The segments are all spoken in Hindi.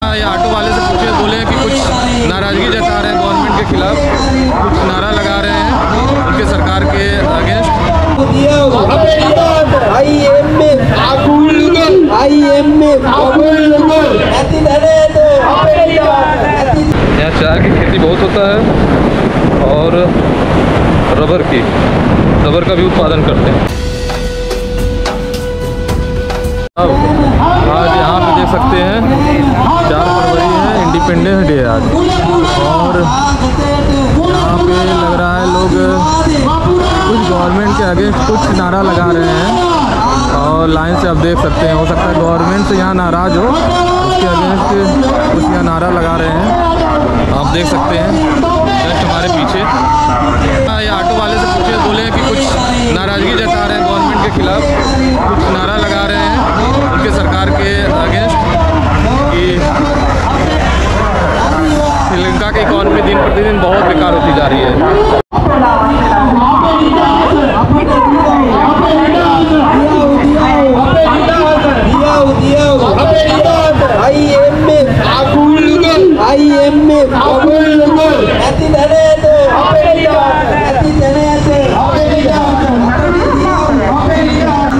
ये ऑटो वाले से पूछे, बोले कि कुछ नाराज़गी जता रहे हैं गवर्नमेंट के खिलाफ, कुछ नारा लगा रहे हैं उनके सरकार के अगेंस्ट। यहाँ चाय की खेती बहुत होता है और रबर का भी उत्पादन करते हैं। अब आज यहाँ पे देख सकते हैं 4 फरवरी है, इंडिपेंडेंस डे आज, और यहाँ पे लग रहा है लोग कुछ गवर्नमेंट के अगेंस्ट कुछ नारा लगा रहे हैं और लाइन से आप देख सकते हैं। हो सकता है गवर्नमेंट से यहाँ नाराज़ हो, उसके अगेंस्ट कुछ यहाँ नारा लगा रहे हैं, आप देख सकते हैं जस्ट हमारे पीछे। ये ऑटो वाले से पूछे, बोले कि कुछ नाराज़गी जता रहे हैं गवर्नमेंट के खिलाफ, कुछ नारा लगा रहे हैं उनके सरकार के अगेंस्ट कि श्रीलंका की इकॉनमी दिन प्रतिदिन बहुत बेकार होती जा रही है।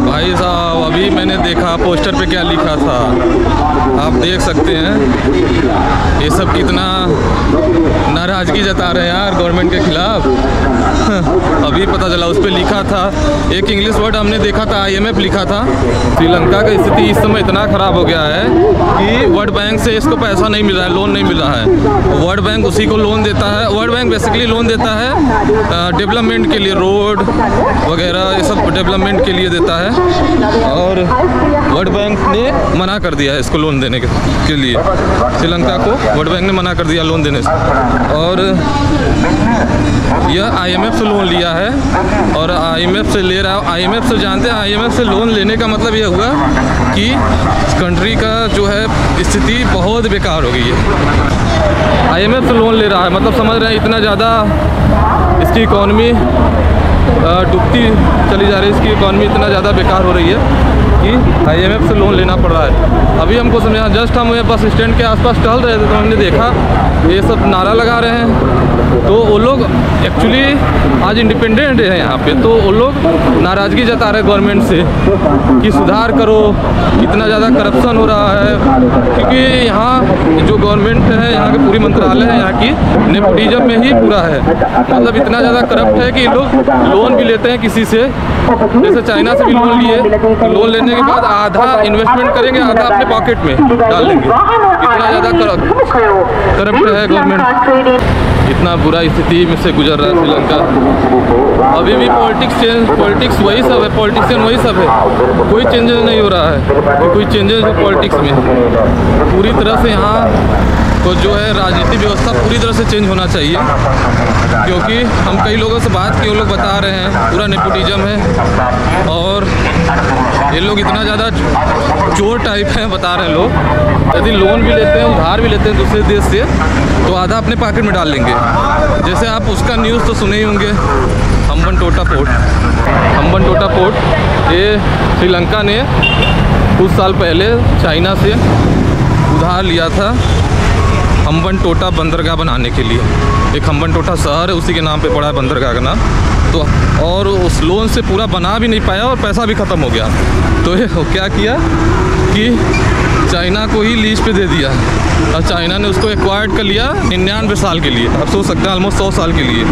भाई साहब अभी मैंने देखा पोस्टर पे क्या लिखा था, आप देख सकते हैं। ये सब कितना नाराज़गी जता रहे हैं यार गवर्नमेंट के खिलाफ। अभी पता चला, उस पर लिखा था एक इंग्लिश वर्ड हमने देखा था, IMF लिखा था। श्रीलंका की स्थिति इस समय इतना ख़राब हो गया है कि वर्ल्ड बैंक से इसको पैसा नहीं मिल रहा है, लोन नहीं मिल रहा है। वर्ल्ड बैंक उसी को लोन देता है। वर्ल्ड बैंक बेसिकली लोन देता है डेवलपमेंट के लिए, रोड वगैरह ये सब डेवलपमेंट के लिए देता है, और वर्ल्ड बैंक ने मना कर दिया है इसको लोन देने के लिए। श्रीलंका को वर्ल्ड बैंक ने मना कर दिया लोन देने से, और यह IMF से लोन लिया है और IMF से ले रहा है। IMF से जानते हैं, IMF से लोन लेने का मतलब ये हुआ कि कंट्री का जो है स्थिति बहुत बेकार हो गई है। IMF से लोन ले रहा है मतलब समझ रहे हैं इतना ज़्यादा इसकी इकॉनमी डूबती चली जा रही है, इसकी इकॉनमी इतना ज़्यादा बेकार हो रही है कि IMF से लोन लेना पड़ रहा है। अभी हमको समझा, जस्ट हम बस स्टैंड के आसपास टहल रहे थे तो हमने देखा ये सब नारा लगा रहे हैं। तो वो लोग एक्चुअली आज इंडिपेंडेंस डे है यहाँ पे, तो वो लोग नाराज़गी जता रहे गवर्नमेंट से कि सुधार करो, इतना ज़्यादा करप्शन हो रहा है। क्योंकि यहाँ जो गवर्नमेंट है, यहाँ की पूरी मंत्रालय है, यहाँ की नेपोटिज्म में ही पूरा है। मतलब इतना ज़्यादा करप्ट है कि लोग लोन भी लेते हैं किसी से, जैसे चाइना से भी लोन लिए, तो लोन लेने के बाद आधा इन्वेस्टमेंट करेंगे, आधा अपने पॉकेट में डाल देंगे। इतना ज़्यादा करप्ट है गवर्नमेंट, इतना बुरा स्थिति में से गुजर रहा है श्रीलंका। अभी भी पॉलिटिक्स वही सब है, पॉलिटिशियन वही सब है, कोई चेंजेस नहीं हो रहा है, कोई चेंजेस हो पॉलिटिक्स में। पूरी तरह से यहाँ तो जो है राजनीतिक व्यवस्था पूरी तरह से चेंज होना चाहिए, क्योंकि हम कई लोगों से बात किए, वो लोग बता रहे हैं पूरा नेपोटिज्म है और ये लोग इतना ज़्यादा चोर टाइप हैं, बता रहे हैं लोग। यदि लोन भी लेते हैं, उधार भी लेते हैं दूसरे देश से, तो आधा अपने पॉकेट में डाल लेंगे। जैसे आप उसका न्यूज़ तो सुने ही होंगे, हम्बनटोटा पोर्ट, ये श्रीलंका ने कुछ साल पहले चाइना से उधार लिया था हम्बनटोटा बंदरगाह बनाने के लिए। एक हम्बनटोटा शहर है, उसी के नाम पे पड़ा है बंदरगाह का नाम। तो और उस लोन से पूरा बना भी नहीं पाया और पैसा भी ख़त्म हो गया। तो ये क्या किया कि चाइना को ही लीज पे दे दिया, और चाइना ने उसको एक्वायर्ड कर लिया 99 साल के लिए। अब सोच सकते हैं ऑलमोस्ट 100 साल के लिए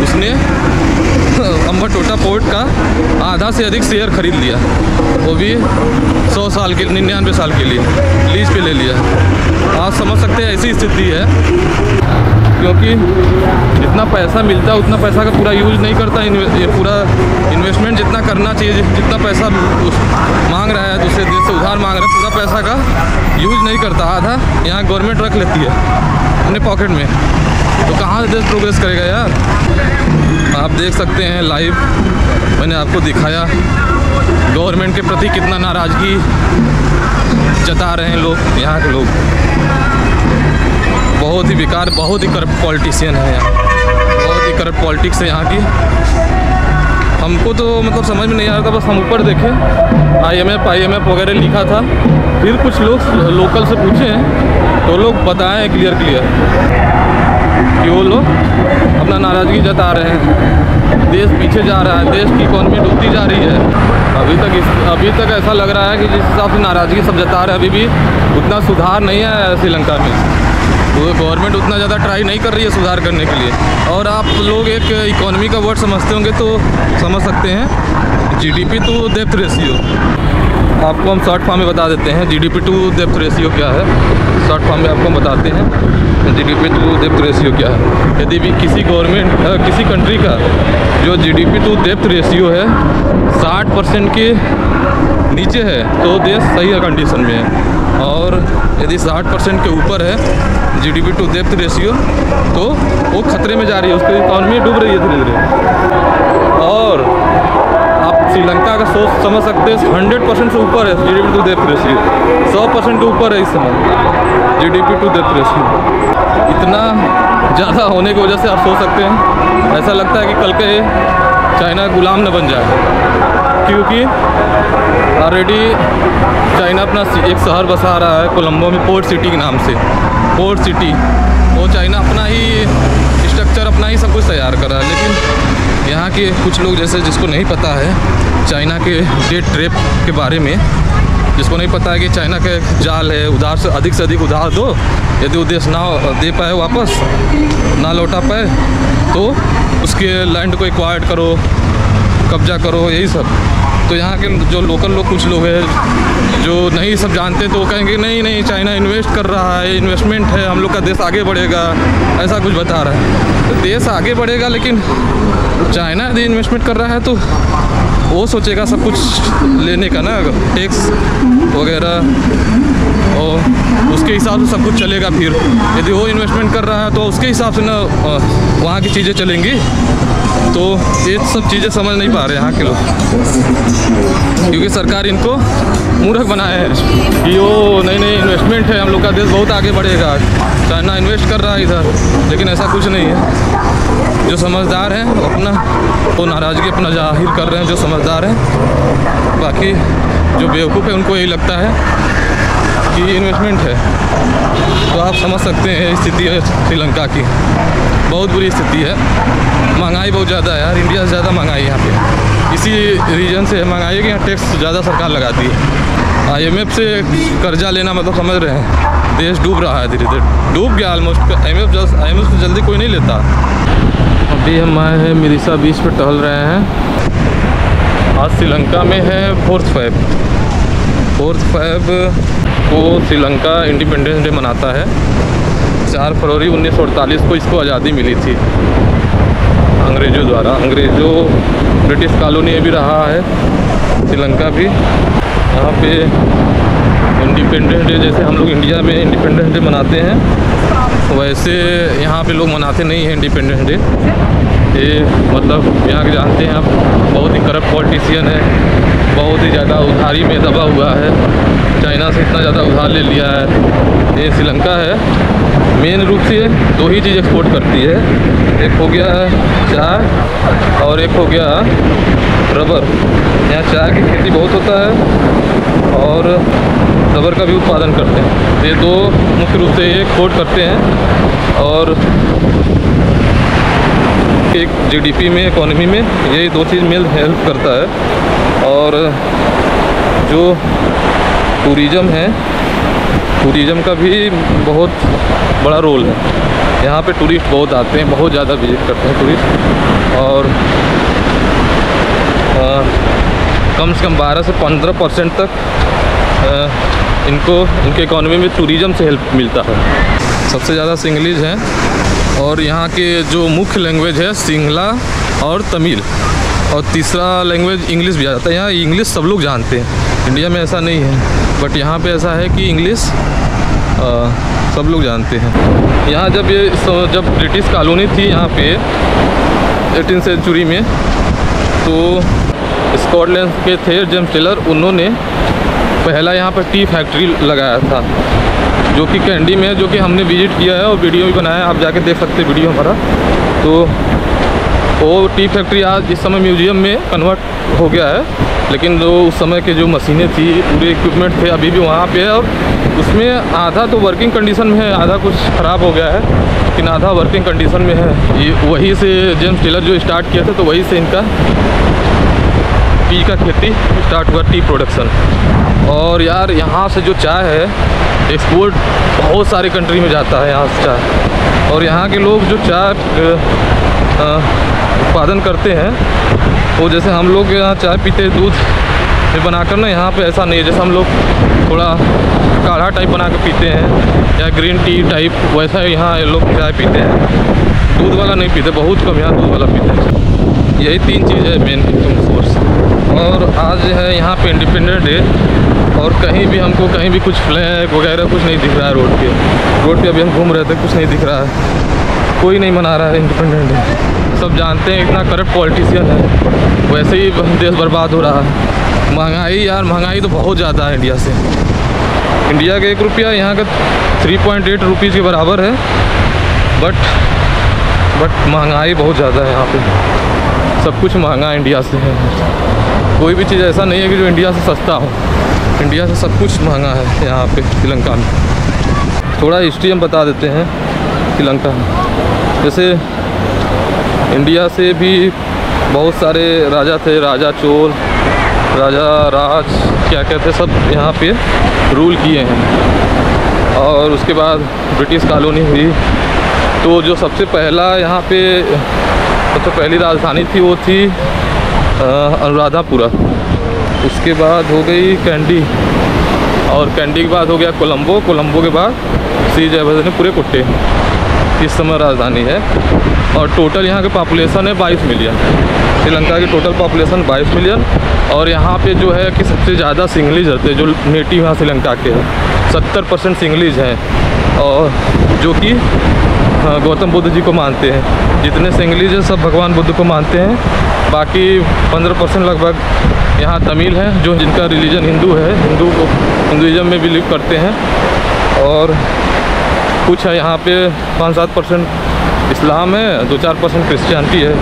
उसने हम्बनटोटा पोर्ट का आधा से अधिक शेयर खरीद लिया, वो भी 100 साल के 99 साल के लिए लीज पे ले लिया। आप समझ सकते हैं ऐसी स्थिति है, क्योंकि जितना पैसा मिलता है उतना पैसा का पूरा यूज़ नहीं करता। ये पूरा इन्वेस्टमेंट जितना करना चाहिए, जितना पैसा मांग रहा है दूसरे देश से उधार मांग रहा है, पूरा पैसा का यूज़ नहीं करता। आधा यहाँ गवर्नमेंट रख लेती है अपने पॉकेट में, तो कहाँ से देश प्रोग्रेस करेगा यार। आप देख सकते हैं लाइव मैंने आपको दिखाया गवर्नमेंट के प्रति कितना नाराज़गी जता रहे हैं लोग, यहाँ के लोग। बहुत ही बेकार, बहुत ही करप्ट पॉलिटिशियन है यहाँ, बहुत ही करप्ट पॉलिटिक्स है यहाँ की। हमको तो मतलब समझ में नहीं आ रहा था, बस हम ऊपर देखे IMF वगैरह लिखा था। फिर कुछ लोग लोकल से पूछे हैं तो लोग बताएं क्लियर कि वो लोग अपना नाराज़गी जता रहे हैं, देश पीछे जा रहा है, देश की इकॉनमी डूबती जा रही है। अभी तक ऐसा लग रहा है कि जिस हिसाब से नाराज़गी सब जता रहे हैं, अभी भी उतना सुधार नहीं है श्रीलंका में। तो गवर्नमेंट उतना ज़्यादा ट्राई नहीं कर रही है सुधार करने के लिए। और आप लोग एक इकॉनमी का वर्ड समझते होंगे तो समझ सकते हैं GDP टू डेप्थ रेशियो। आपको हम शॉर्ट फॉर्म में बता देते हैं GDP टू डेप्थ रेशियो क्या है। शॉर्ट फॉर्म में आपको हम बताते हैं GDP टू डेप्थ रेशियो क्या है। यदि भी किसी कंट्री का जो GDP टू डेप्थ रेशियो है 60% के नीचे है तो देश सही कंडीशन में है, और यदि 60% के ऊपर है GDP टू डेप्थ रेशियो तो वो खतरे में जा रही है, उसकी इकॉनमी डूब रही है धीरे धीरे। और आप श्रीलंका का सोच समझ सकते हैं 100% से ऊपर है GDP टू डेप्थ रेशियो, 100% के ऊपर है इस समय GDP टू डेप्थ रेशियो। इतना ज़्यादा होने की वजह से आप सोच सकते हैं, ऐसा लगता है कि कल के चाइना गुलाम न बन जाए, क्योंकि ऑलरेडी चाइना अपना एक शहर बसा रहा है कोलंबो में, पोर्ट सिटी के नाम से। पोर्ट सिटी वो चाइना अपना ही स्ट्रक्चर, अपना ही सब कुछ तैयार कर रहा है। लेकिन यहाँ के कुछ लोग जैसे जिसको नहीं पता है चाइना के डेट ट्रैप के बारे में, जिसको नहीं पता है कि चाइना का एक जाल है, उधार से अधिक उधार दो, यदि वो देश ना दे पाए वापस, ना लौटा पाए तो उसके लैंड को एक्वायर्ड करो, कब्जा करो, यही सब। तो यहाँ के जो लोकल लोग कुछ लोग हैं जो नहीं सब जानते तो वो कहेंगे नहीं चाइना इन्वेस्ट कर रहा है, इन्वेस्टमेंट है, हम लोग का देश आगे बढ़ेगा, ऐसा कुछ बता रहा है। तो देश आगे बढ़ेगा, लेकिन चाइना यदि इन्वेस्टमेंट कर रहा है तो वो सोचेगा सब कुछ लेने का ना, टैक्स वगैरह, और उसके हिसाब से सब कुछ चलेगा। फिर यदि वो इन्वेस्टमेंट कर रहा है तो उसके हिसाब से ना वहाँ की चीज़ें चलेंगी। तो ये सब चीज़ें समझ नहीं पा रहे यहाँ के लोग, क्योंकि सरकार इनको मूर्ख बनाए हैं कि वो नहीं इन्वेस्टमेंट है, हम लोग का देश बहुत आगे बढ़ेगा, चाइना इन्वेस्ट कर रहा है इधर। लेकिन ऐसा कुछ नहीं है। जो समझदार हैं वो अपना वो नाराज़गी अपना जाहिर कर रहे हैं, जो समझदार हैं। बाकी जो बेवकूफ़ है उनको यही लगता है कि इन्वेस्टमेंट है। तो आप समझ सकते हैं स्थिति है श्रीलंका की, बहुत बुरी स्थिति है। महंगाई बहुत ज़्यादा है यार, इंडिया से ज़्यादा महंगाई है यहाँ पे। इसी रीजन से महंगाई है कि यहाँ टैक्स ज़्यादा सरकार लगाती है। IMF से कर्जा लेना मतलब समझ रहे हैं, देश डूब रहा है, धीरे धीरे डूब गया ऑलमोस्ट। IMF से जल्दी कोई नहीं लेता। अभी हम आए हैं मिरिसा बीच पे टहल रहे हैं। आज श्रीलंका में है 4th फ़रवरी को श्रीलंका इंडिपेंडेंस डे मनाता है। 4 फरवरी 1948 को इसको आज़ादी मिली थी अंग्रेज़ों द्वारा। ब्रिटिश कॉलोनी भी रहा है श्रीलंका भी। यहाँ पे इंडिपेंडेंस डे जैसे हम लोग इंडिया में इंडिपेंडेंस डे मनाते हैं, वैसे यहाँ पे लोग मनाते नहीं हैं इंडिपेंडेंस डे। ये मतलब यहाँ के जानते हैं आप, बहुत ही करप्ट पॉलिटिशियन है, बहुत ही ज़्यादा उधारी में दबा हुआ है, चाइना से इतना ज़्यादा उधार ले लिया है। ये श्रीलंका है, मेन रूप से 2 ही चीज़ एक्सपोर्ट करती है, एक हो गया चाय और एक हो गया रबर। यहाँ चाय की खेती बहुत होता है और रबर का भी उत्पादन करते हैं। ये 2 मुख्य रूप से ये एक्सपोर्ट करते हैं, और एक GDP में, इकोनॉमी में ये 2 चीज़ में हेल्प करता है। और जो टूरिज़्म है, टूरिज़्म का भी बहुत बड़ा रोल है। यहाँ पे टूरिस्ट बहुत आते हैं, बहुत ज़्यादा विजिट करते हैं टूरिस्ट, और कम से कम 12 से 15% तक इनके इकोनॉमी में टूरिज़्म से हेल्प मिलता है। सबसे ज़्यादा सिंगलिश है, और यहाँ के जो मुख्य लैंग्वेज है सिंगला और तमिल, और तीसरा लैंग्वेज इंग्लिश भी आ जाता है। यहाँ इंग्लिश सब लोग जानते हैं, इंडिया में ऐसा नहीं है, बट यहाँ पे ऐसा है कि इंग्लिश सब लोग जानते हैं। यहाँ जब ब्रिटिश कॉलोनी थी यहाँ पे 18th सेंचुरी में, तो स्कॉटलैंड के थे जेम्स टेलर, उन्होंने पहला यहाँ पर टी फैक्ट्री लगाया था, जो कि कैंडी में है, जो कि हमने विजिट किया है और वीडियो भी बनाया है, आप जाके देख सकते हैं वीडियो हमारा। तो वो टी फैक्ट्री आज इस समय म्यूजियम में कन्वर्ट हो गया है, लेकिन जो उस समय के जो मशीनें थी, पूरे इक्विपमेंट थे, अभी भी वहाँ पे है। और उसमें आधा तो वर्किंग कंडीशन में है, आधा कुछ ख़राब हो गया है, लेकिन आधा वर्किंग कंडीशन में है। ये वहीं से जेम्स टेलर जो स्टार्ट किया था, तो वहीं से इनका टी का खेती स्टार्ट हुआ, टी प्रोडक्शन। और यार यहाँ से जो चाय है एक्सपोर्ट बहुत सारे कंट्री में जाता है यहाँ से चाय। और यहाँ के लोग जो चाय उत्पादन करते हैं, वो जैसे हम लोग यहाँ चाय पीते हैं दूध में बनाकर ना, यहाँ पे ऐसा नहीं है। जैसे हम लोग थोड़ा काढ़ा टाइप बना के पीते हैं या ग्रीन टी टाइप, वैसा यहाँ लोग चाय पीते हैं। दूध वाला नहीं पीते, बहुत कम यहाँ दूध वाला पीते हैं। यही 3 चीज़ है मेन इनकम सोर्स। और आज है यहाँ पे इंडिपेंडेंस डे, और कहीं भी हमको कहीं भी कुछ फ्लैग वगैरह कुछ नहीं दिख रहा है रोड पे अभी हम घूम रहे थे, कुछ नहीं दिख रहा है, कोई नहीं मना रहा है इंडिपेंडेंस डे। सब जानते हैं इतना करप्ट पॉलिटिशियन है, वैसे ही देश बर्बाद हो रहा है। महंगाई यार, महंगाई तो बहुत ज़्यादा है इंडिया से। इंडिया का 1 रुपया यहाँ का 3.8 रुपीज़ के बराबर है, बट महंगाई बहुत ज़्यादा है यहाँ पे। सब कुछ महंगा इंडिया से है, कोई भी चीज़ ऐसा नहीं है कि जो इंडिया से सस्ता हो। इंडिया से सब कुछ महंगा है यहाँ पे श्रीलंका में। थोड़ा हिस्ट्री हम बता देते हैं श्रीलंका में। जैसे इंडिया से भी बहुत सारे राजा थे, राजा चोल, राजा राज, क्या कहते, सब यहाँ पे रूल किए हैं। और उसके बाद ब्रिटिश कॉलोनी हुई, तो जो सबसे पहला यहाँ पे सबसे पहली राजधानी थी वो थी अनुराधापुरा। उसके बाद हो गई कैंडी, और कैंडी के बाद हो गया कोलंबो, कोलंबो के बाद श्री जयवर्धने पूरे कुट्टे इस समय राजधानी है। और टोटल यहाँ के पॉपुलेशन है 22 मिलियन। श्रीलंका की टोटल पॉपुलेशन 22 मिलियन। और यहाँ पे जो है कि सबसे ज़्यादा सिंगलीज रहते हैं, जो नेटिव यहाँ श्रीलंका के हैं 70% सिंगलीज हैं, और जो कि गौतम बुद्ध जी को मानते हैं। जितने सिंगलीज हैं सब भगवान बुद्ध को मानते हैं। बाकी 15% लगभग यहाँ तमिल हैं, जो जिनका रिलीजन हिंदू है, हिंदुइज्म में बिलीव करते हैं। और कुछ है यहाँ पे 5-7% इस्लाम है, 2-4% क्रिश्चियनिटी है।